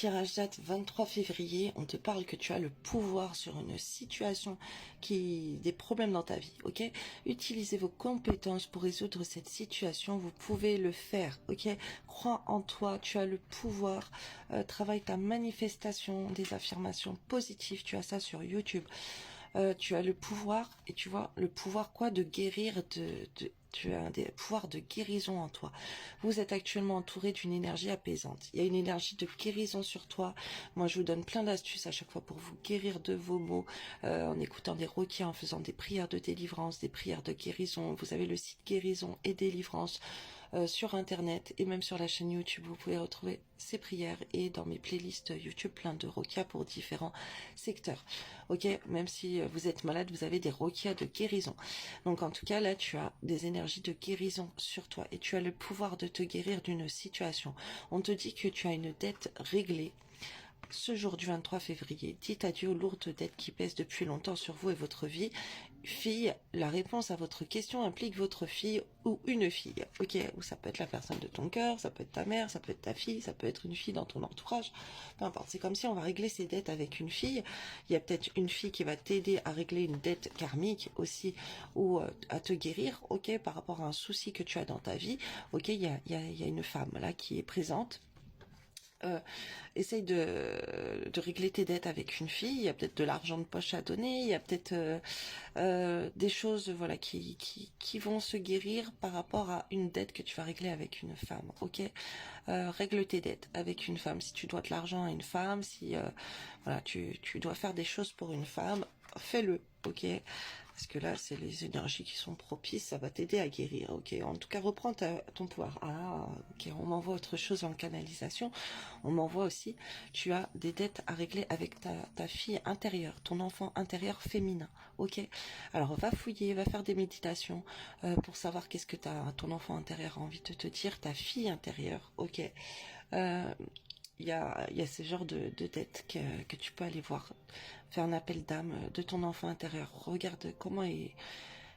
tirage date 23 février, on te parle que tu as le pouvoir sur une situation des problèmes dans ta vie, ok? Utilisez vos compétences pour résoudre cette situation, vous pouvez le faire, ok? Crois en toi, tu as le pouvoir, travaille ta manifestation, des affirmations positives, tu as ça sur YouTube. Tu as le pouvoir, et tu vois, le pouvoir quoi de guérir, tu as des pouvoirs de guérison en toi. Vous êtes actuellement entouré d'une énergie apaisante. Il y a une énergie de guérison sur toi. Moi, je vous donne plein d'astuces à chaque fois pour vous guérir de vos maux, en écoutant des requins, en faisant des prières de délivrance, des prières de guérison. Vous avez le site guérison et délivrance sur internet et même sur la chaîne YouTube. Vous pouvez retrouver ces prières et dans mes playlists YouTube plein de roquia pour différents secteurs. Ok, même si vous êtes malade, vous avez des roquia de guérison. Donc en tout cas là, tu as des énergies de guérison sur toi et tu as le pouvoir de te guérir d'une situation. On te dit que tu as une dette réglée. Ce jour du 23 février, dites adieu aux lourdes dettes qui pèsent depuis longtemps sur vous et votre vie. Fille, la réponse à votre question implique votre fille ou une fille, ok? Ou ça peut être la personne de ton cœur, ça peut être ta mère, ça peut être ta fille, ça peut être une fille dans ton entourage, peu importe. C'est comme si on va régler ses dettes avec une fille. Il y a peut-être une fille qui va t'aider à régler une dette karmique aussi, ou à te guérir, ok? Par rapport à un souci que tu as dans ta vie, ok? Il y a une femme là qui est présente. Essaye de régler tes dettes avec une fille. Il y a peut-être de l'argent de poche à donner, il y a peut-être des choses voilà qui vont se guérir par rapport à une dette que tu vas régler avec une femme, ok? Règle tes dettes avec une femme. Si tu dois de l'argent à une femme, si voilà tu dois faire des choses pour une femme, fais-le, ok? Parce que là, c'est les énergies qui sont propices, ça va t'aider à guérir, ok? En tout cas, reprends ton pouvoir. Ah, ok, on m'envoie autre chose en canalisation. On m'envoie aussi, tu as des dettes à régler avec ta fille intérieure, ton enfant intérieur féminin, ok? Alors, va fouiller, va faire des méditations pour savoir qu'est-ce que ton enfant intérieur a envie de te dire, ta fille intérieure, ok? Il y a ce genre de dettes que tu peux aller voir, faire un appel d'âme de ton enfant intérieur. Regarde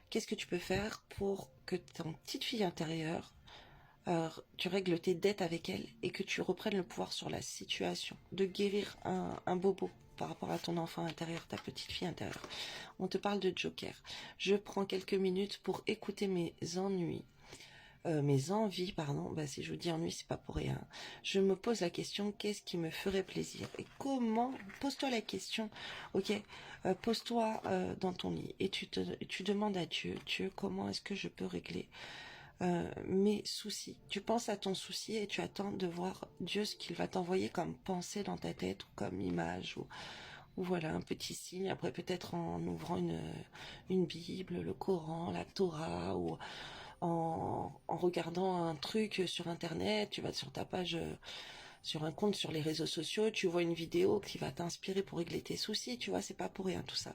qu'est-ce que tu peux faire pour que ton petite fille intérieure, tu règles tes dettes avec elle et que tu reprennes le pouvoir sur la situation, de guérir un bobo par rapport à ton enfant intérieur, ta petite fille intérieure. On te parle de Joker. Je prends quelques minutes pour écouter mes envies, pardon. Bah, si je vous dis ennui, c'est pas pour rien. Je me pose la question, qu'est-ce qui me ferait plaisir? Et comment? Pose-toi la question, ok? Pose-toi dans ton lit et tu demandes à Dieu, comment est-ce que je peux régler mes soucis? Tu penses à ton souci et tu attends de voir Dieu ce qu'il va t'envoyer comme pensée dans ta tête ou comme image ou voilà un petit signe. Après peut-être en ouvrant une Bible, le Coran, la Torah ou en regardant un truc sur internet, tu vas sur ta page, sur un compte sur les réseaux sociaux, tu vois une vidéo qui va t'inspirer pour régler tes soucis, tu vois, c'est pas pour rien tout ça.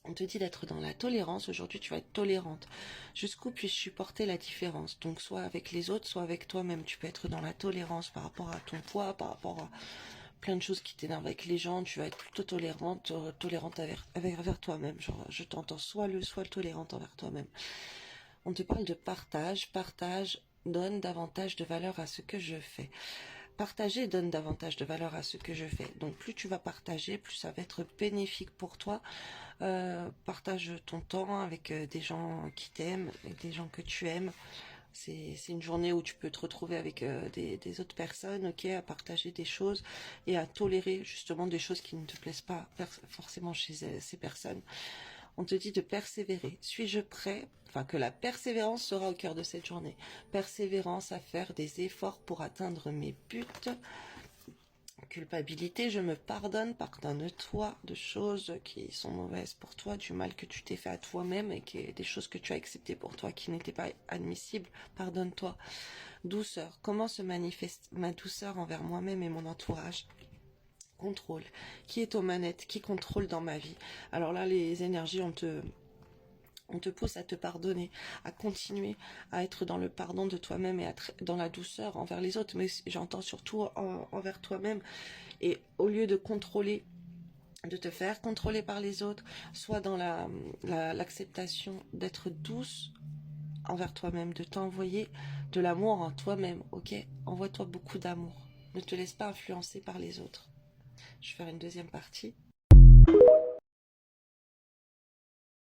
On te dit d'être dans la tolérance, aujourd'hui tu vas être tolérante. Jusqu'où puis-je supporter la différence? Donc soit avec les autres, soit avec toi-même. Tu peux être dans la tolérance par rapport à ton poids, par rapport à plein de choses qui t'énervent avec les gens, tu vas être plutôt tolérante envers toi-même. Genre, je t'entends soit le tolérante envers toi-même. On te parle de partage donne davantage de valeur à ce que je fais. Partager donne davantage de valeur à ce que je fais. Donc plus tu vas partager, plus ça va être bénéfique pour toi. Partage ton temps avec des gens qui t'aiment, avec des gens que tu aimes. C'est une journée où tu peux te retrouver avec des autres personnes, ok, à partager des choses et à tolérer justement des choses qui ne te plaisent pas forcément chez ces personnes. On te dit de persévérer. Suis-je prêt? Enfin, que la persévérance sera au cœur de cette journée. Persévérance à faire des efforts pour atteindre mes buts. Culpabilité, je me pardonne-toi de choses qui sont mauvaises pour toi, du mal que tu t'es fait à toi-même et des choses que tu as acceptées pour toi qui n'étaient pas admissibles. Pardonne-toi. Douceur, comment se manifeste ma douceur envers moi-même et mon entourage? Contrôle, qui est aux manettes, qui contrôle dans ma vie? Alors là, les énergies, on te pousse à te pardonner, à continuer à être dans le pardon de toi-même et dans la douceur envers les autres, mais j'entends surtout envers toi-même. Et au lieu de contrôler, de te faire contrôler par les autres, soit dans l'acceptation d'être douce envers toi-même, de t'envoyer de l'amour en toi-même, ok? Envoie-toi beaucoup d'amour, Ne te laisse pas influencer par les autres. Je vais faire une deuxième partie.